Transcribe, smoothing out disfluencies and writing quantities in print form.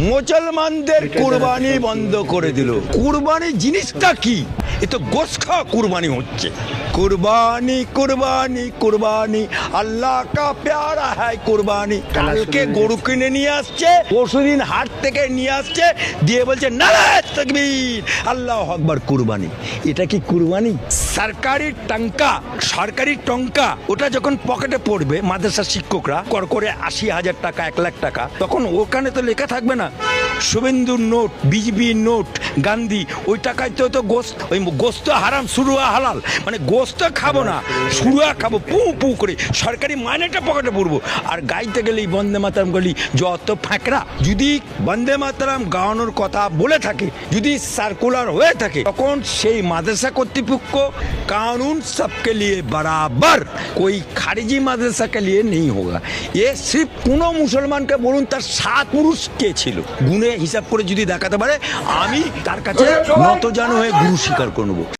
মুসলমানদের কুরবানি বন্ধ করে দিল। কুরবানি জিনিসটা কি? এ তো গোশ খাওয়া কুরবানি হচ্ছে। কুরবানি কুরবানি কুরবানি আল্লাহ কা প্যারা হ্যায় কুরবানি। কালকে গরু কিনে নিয়ে আসছে, পরশুদিন হাট থেকে নিয়ে আসছে, দিয়ে বলছে নারায়ে তাকবীর আল্লাহু আকবার কুরবানি। এটা কি কুরবানি? সরকারি টঙ্কা ওটা যখন পকেটে পড়বে মাদ্রাসার শিক্ষকরা করে ৮০,০০০ টাকা ১,০০,০০০ টাকা, তখন ওখানে তো লেখা থাকবে না শুভেন্দুর নোট, বিজেপির নোট, গান্ধী, ওই টাকায় তো গোস্ত, ওই গোস্ত হারাম সুরুয়া হালাল, মানে গোস্ত খাবো না, সুরুয়া খাবো পু পু করে, সরকারি মাইনেটা পকেটে পড়বো। আর গাইতে গেলেই বন্দে মাতরম গলি যত ফাঁকরা। যদি বন্দে মাতরম গাওয়ানোর কথা বলে থাকে, যদি সার্কুলার হয়ে থাকে, তখন সেই মাদ্রাসা কর্তৃপক্ষ কানুন सबके लिए बराबर, कोई खारिजी মাদ্রাসা के लिए नहीं होगा। ये सिर्फ কোনো মুসলমানকে বলুন তার 7 পুরুষ কে ছিল, গুণে হিসাব করে যদি দেখাতে পারে, আমি তার কাছে নতজানু হয়ে গুরু স্বীকার করব।